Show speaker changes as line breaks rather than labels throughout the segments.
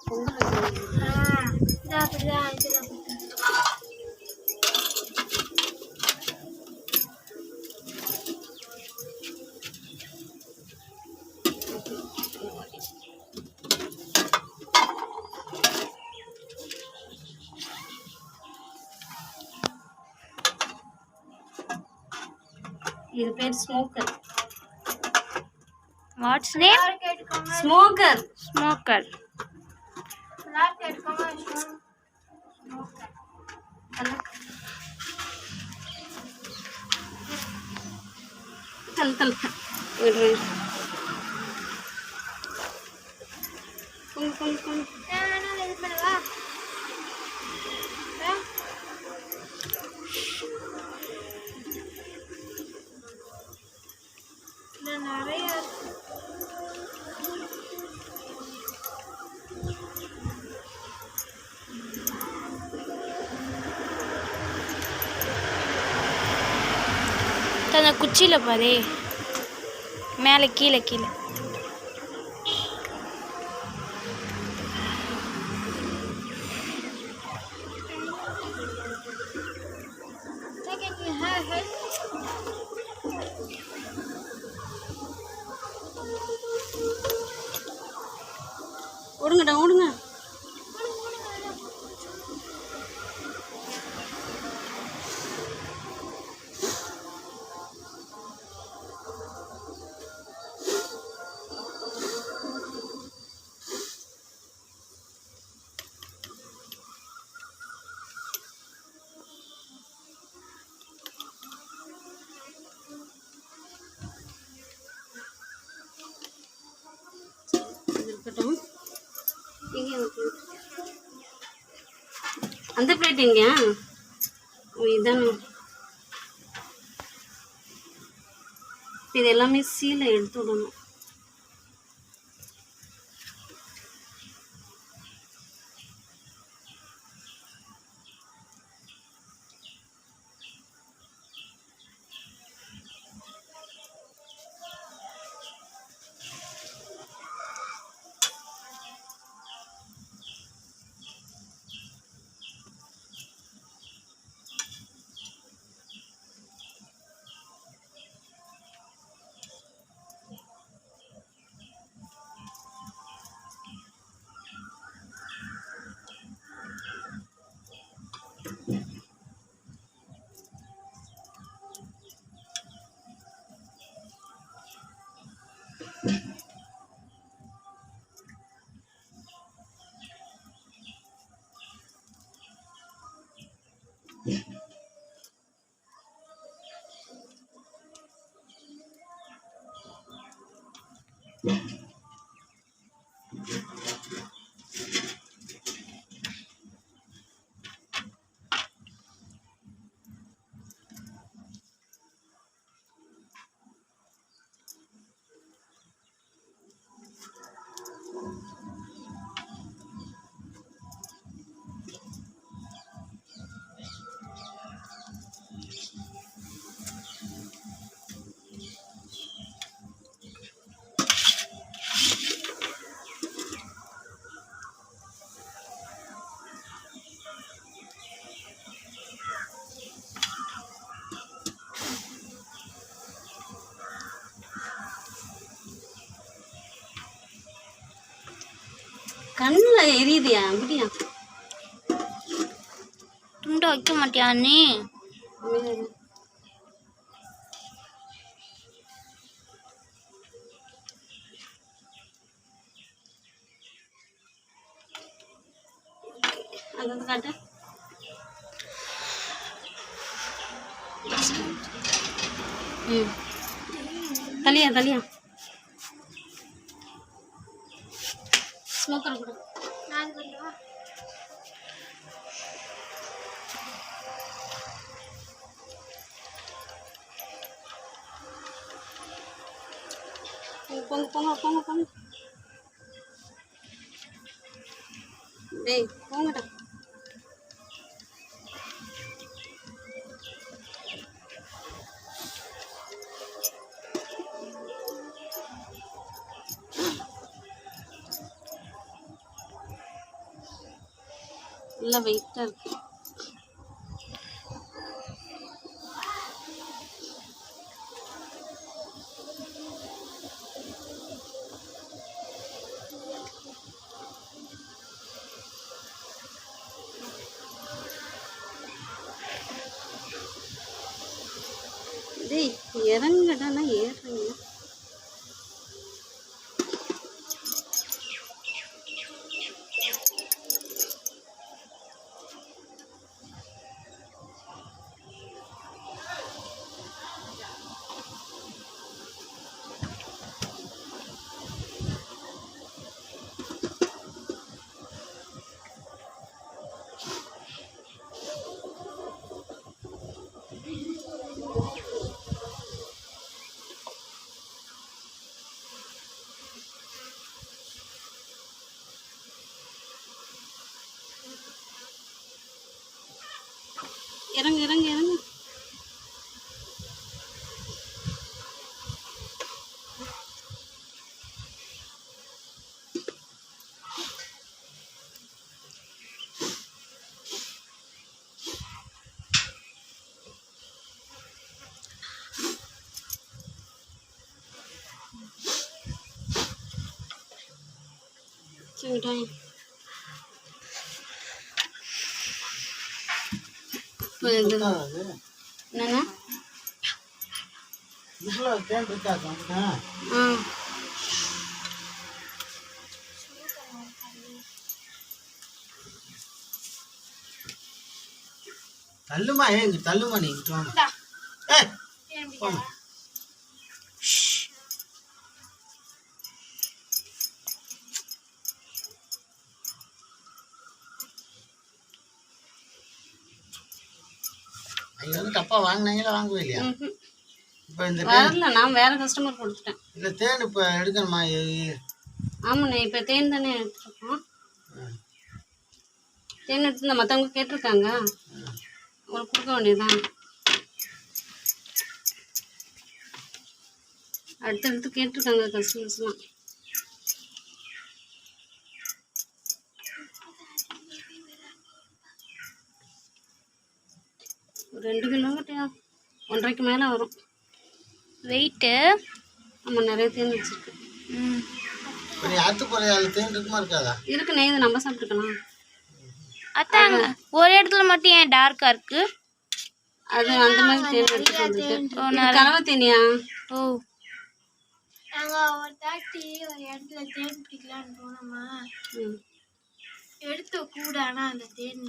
பொங்கல் வைக்கிறேன். இது பேர் smoker.
What's name?
Smoker.
Smoker.
தல் தல் நிறைய
அந்த குச்சியில் பாரு, மேலே கீழே கீழே.
ஓடுங்கடா ஓடுங்க. இருக்கட்டும். அந்த பிளேட் எங்க? இதானே. இது எல்லாமே சீலை எடுத்து விடணும். கண்ணில் எரியுதியா? அப்படியா?
துண்டை வைக்க மாட்டியா நீ?
அது காட்டு. தலியா தலியா ஸ்மோக்கர் கூட போங்க போங்க போங்க போங்க. டேய் போங்கடா. நல்லா வெயிட்டாக இருக்கு. டேய் இறங்கடானா ஏறுறீங்க. இறங்கு இறங்கு இறங்கு. சரிட்டாங்க. என்னங்க
தள்ளுமா இங்க தள்ளுமா நீ நீங்க வந்து தப்பா வாங்கினீங்களா வாங்கவே இல்லையா? இப்போ இந்த
வரல, நான் வேற கஸ்டமர் கொடுத்துட்டேன்.
இல்லை தேன் இப்போ எடுக்கணுமா?
ஆமாண்ணே, இப்போ தேன் தானே எடுத்துருக்கோம். தேன் எடுத்து மற்றவங்க கேட்டிருக்காங்க, உங்களுக்கு கொடுக்க வேண்டியதுதான். அடுத்தடுத்து கேட்டிருக்காங்க கஸ்டமர்ஸ்லாம். ஒரு 2 கிலோ கிட்ட 1.5க்கு மேலே வரும்
வெயிட்டு.
ஆமாம், நிறைய தேன் வச்சுருக்கு.
ஆற்று போகிற தேன் இருக்குமா இருக்காதா?
இருக்குண்ணே, இது நம்ம சாப்பிட்டுக்கலாம்.
அத்தாங்க ஒரு இடத்துல மட்டும் ஏன் டார்க்காக இருக்கு?
அது அந்த மாதிரி தேன் எடுத்துட்டு வந்துட்டு. கலவை தேனியா?
ஓ,
நாங்கள் ஒரு தாட்டி ஒரு இடத்துல தேன் பிடிக்கலான்னு போனோமா, எடுத்த கூட. ஆனால் அந்த தேன்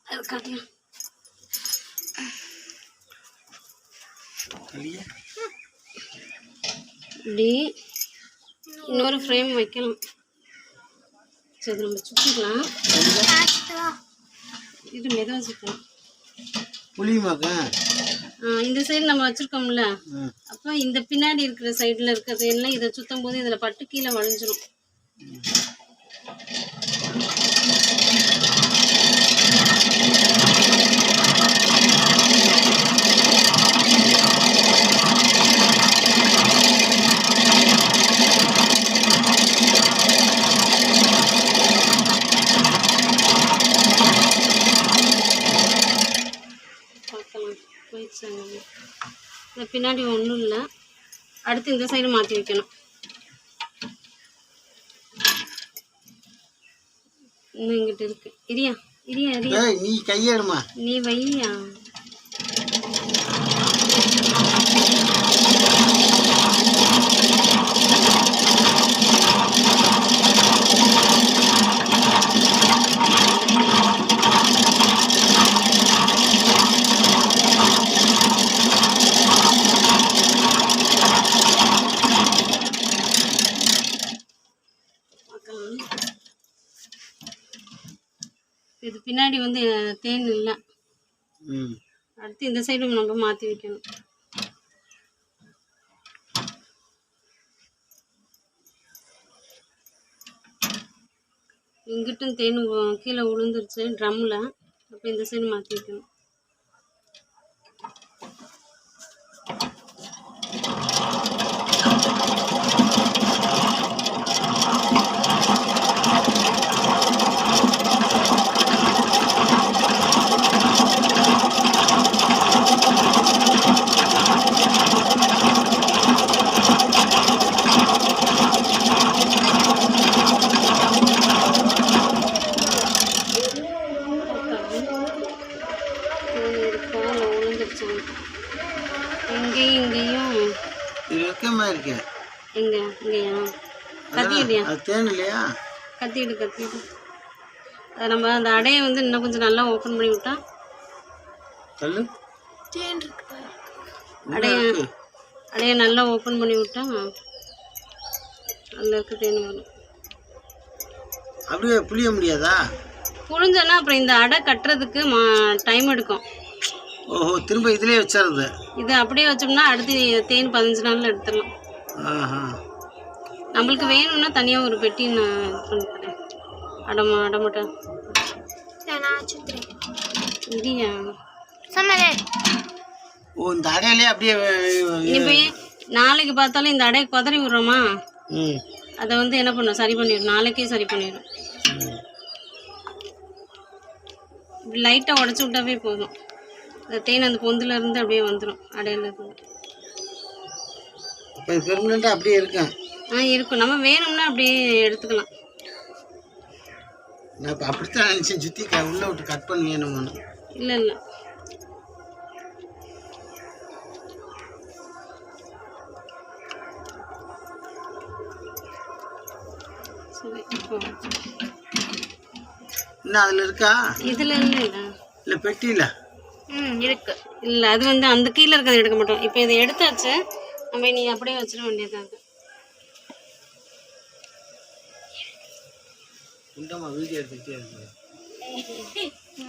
அது காட்டலாம். இப்படி இன்னொரு ஃப்ரேம் வைக்கலாம். சரி, நம்ம சுற்றிக்கலாம். இது மெதுவாக சுற்றலாம்.
புளியுமாக்கா?
இந்த சைடு நம்ம வச்சுருக்கோம்ல, அப்போ இந்த பின்னாடி இருக்கிற சைடில் இருக்கிறது எல்லாம் இதை சுற்றும் போது இதில் பட்டு கீழே வளைஞ்சிரும். இந்த பின்னாடி ஒன்றும் இல்லை. அடுத்து இந்த சைடு மாற்றி வைக்கணும். இன்னும் இங்கிட்ட இருக்கு. இரியா இரியா இரியா,
நீ கையெடுமா,
நீ வையா. இது பின்னாடி வந்து தேன் இல்லை. அடுத்து இந்த சைடு நம்ம மாற்றி வைக்கணும். இங்கிட்டும் தேன் கீழே விழுந்துருச்சு ட்ரம்மில். அப்போ இந்த சைடு மாற்றி வைக்கணும். எங்க இங்கேயா கத்திக்கிட்டியா?
அது தேன் இல்லையா?
கத்திக்கிடு. அது நம்ம அந்த அடையை வந்து இன்னும் கொஞ்சம் நல்லா ஓப்பன் பண்ணி விட்டா
தள்ளு.
தேன் இருக்கு பாரு.
அடையை நல்லா ஓப்பன் பண்ணி விட்டா அதில் இருக்க தேன் வரும்.
அப்படியே புளிய முடியாதா?
புழிஞ்சோன்னா அப்புறம் இந்த அடை கட்டுறதுக்கு டைம் எடுக்கும்.
ஓஹோ, திரும்ப இதுலேயே வச்சிடுறது.
இது அப்படியே வச்சோம்னா அடுத்து தேன் 15 நாளில் எடுத்துடலாம்.
ஆஹா.
நம்மளுக்கு வேணும்னா தனியாக ஒரு பெட்டி நான் இது பண்ணிக்கிறேன். அடமாட்டேன்
நான் சுத்துறேன்.
இல்லையா?
சம்மதே.
ஓ, இந்த அடையிலே அப்படியே
இனி போய் நாளைக்கு பார்த்தாலும் இந்த அடையை குதறி விடுறோமா,
ம்,
அதை வந்து என்ன பண்ணும், சரி பண்ணிடும். நாளைக்கே சரி பண்ணிடும். இப்படி லைட்டாக உடச்சி விட்டாவே போதும். அந்த தேன் அந்த பொந்தில் இருந்து அப்படியே வந்துடும் அடையில இருந்து.
இப்போ பெர்மனெண்ட்டாக அப்படியே இருக்கேன்.
இருக்கும். நம்ம வேணும்னா அப்படியே எடுத்துக்கலாம்.
நான் இப்போ அப்படித்தான் நினச்சேன், சுற்றி உள்ளே விட்டு கட் பண்ணி வேணுமான்னு.
இல்லை சரி. இப்போ
இன்னும் அதில் இருக்கா?
இதில்
இல்லை பெட்டியில்
இருக்கு. இல்லை, அது வந்து அந்த கீழே இருக்கிறத எடுக்க மாட்டோம். இப்போ இதை எடுத்தாச்சு, நம்ம நீ அப்படியே வச்சிட வேண்டியதான்.
குண்டமாக வீடியோ எடுத்துக்கிட்டே இருக்கு.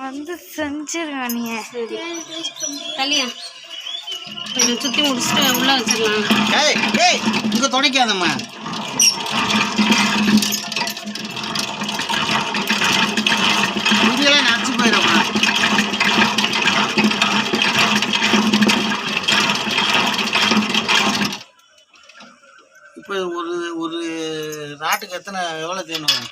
வந்து செஞ்சிருவேன் நீ.
தள்ளியா இதை சுற்றி முடிச்சுட்டு உள்ளே வச்சிடலாம்.
ஏய் இங்கே துடைக்காதம்மா. வீடியோலாம் நினச்சி போயிடும்மா. இப்போ ஒரு ராட்டுக்கு எவ்வளோ தேன் வரும்?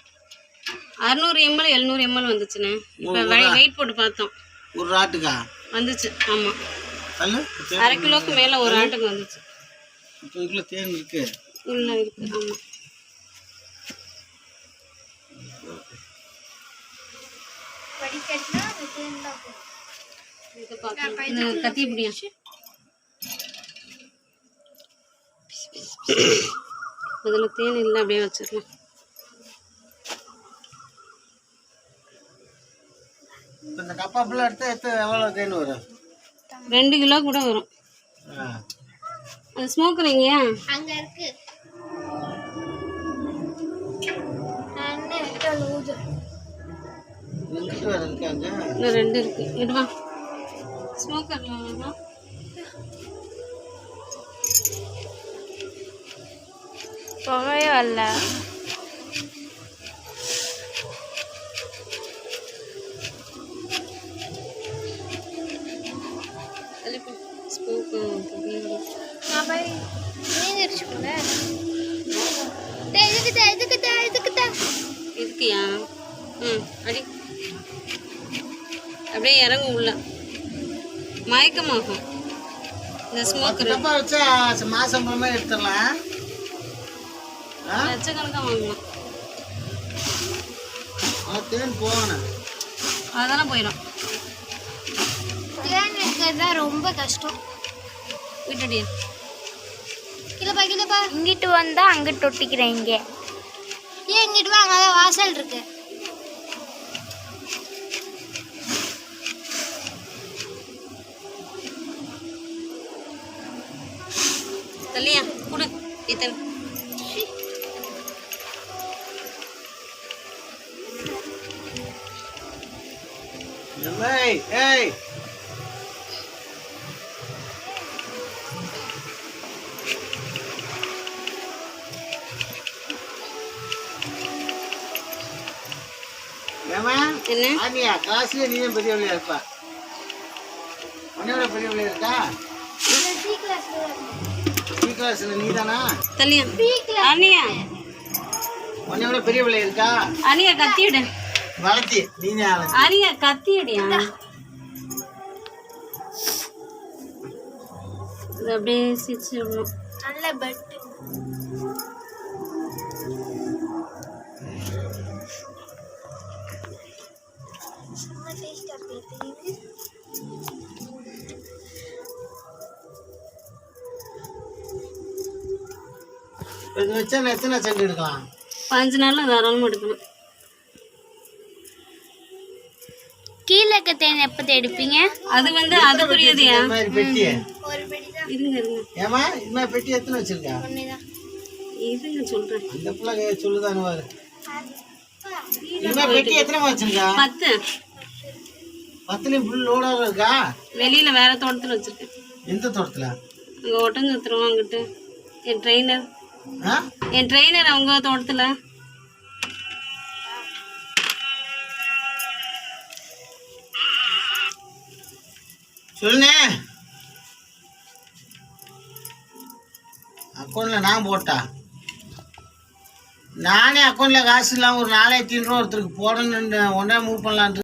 600 ml 700 ml வந்துச்சுண்ணே. இப்போ வெயிட் போட்டு பார்த்தோம்.
ஒரு ராட்டுக்கா
வந்துச்சு? ஆமாம்,
அல்ல
1/2 கிலோவுக்கு மேலே ஒரு ஆட்டுக்கு வந்துச்சு.
இப்போ இதுக்குள்ள தேன் இருக்கு.
உள்ள இருக்கு. ஆமாம்.
படிக்கட்டுனா அது தேன் தான் போகும்.
இதை பார்க்கலாம். இந்த கத்தி இப்படியா? அதில் தேன் இல்லை, அப்படியே வச்சிடலாம்.
இப்போ இந்த கப்பா ஃபுல்லாக எடுத்து எவ்வளோ தேன் வரும்?
2 கிலோ கூட வரும். அது ஸ்மோக்கர் எங்கேயா?
அங்க இருக்கு. நான் என்ன லூது.
எங்கிட்ட வேறு இருக்காங்க.
இன்னும் 2 இருக்கு. இதுவா ஸ்மோக்கர்
புகையே வரல. இருக்கியா? அடி அப்படியே இறங்கும் உள்ள, மயக்கமாகும் இந்த ஸ்மோக்கர்.
கப்பா வச்சா மாதம் போமே எடுத்துடலாம்.
லட்சக்கணக்காக வாங்கலாம்.
தேன் போகணும்,
அதெல்லாம் போயிடும்.
தேன் வைக்கிறது ரொம்ப கஷ்டம்.
விட்டுடியா?
கிலப்பா
இங்கிட்டு வந்தா அங்கிட்டு ஒட்டிக்கிறேன். இங்கே
ஏன் இங்கிட்டு வாங்க, அதான் வாசல் இருக்கு.
தள்ளியா கொடு இத்தனை.
ஏய்
என்ன
ஆனியா, காசுல நீ தான் பெரிய வழியா இருப்பா. உன்னோட பெரிய வழியா இருக்கா? சி கிளாஸ்ல நீ தானா?
தள்ளியா? அனியா,
உன்னோட பெரிய வழியா இருக்கா?
அனியா கத்திடு.
வளர்த்தி நீ
அனியா கத்திடியா? இது அப்படியே சிரிச்சு விடணும்.
நல்ல பெட்.
இது வச்சா நான் எத்தனை சென்ட் எடுக்கலாம்?
5 நாளில் தாராளமாக எடுக்கணும்.
கீழே இருக்க தேன் எப்போ எடுப்பீங்க?
அது வந்து அதுக்குரியதுயா.
இந்த மாதிரி பெட்டி
ஒரு பெட்டி தான்
இருங்க
ஏமா இந்த மாதிரி பெட்டி எத்தனை வச்சிருக்கா?
ஒண்ணுதான்.
இருங்க சொல்கிறேன்.
அந்த பிள்ளை சொல்லுதானு பாரு. இந்த மாதிரி பெட்டி எத்தனை வச்சிருக்கா?
10
10லையும் ஃபுல் லோடாக இருக்கா?
வெளியில் வேற தோட்டத்தில் வச்சுருக்கேன்.
எந்த தோட்டத்தில்?
அங்கே ஒட்டங்கத்துருவோம் அங்கிட்டு. என் ட்ரெயினர்
ஆ
அவங்க தோட்டத்தில்.
சொல்லுண்ணே. அக்கௌண்ட்டில் நான் போட்டா நானே அக்கௌண்ட்டில் காசு இல்லாமல் ஒரு 4500 ரூபா ஒருத்தருக்கு போடணுன்னு ஒன்றே மூவ் பண்ணலான்ட்டு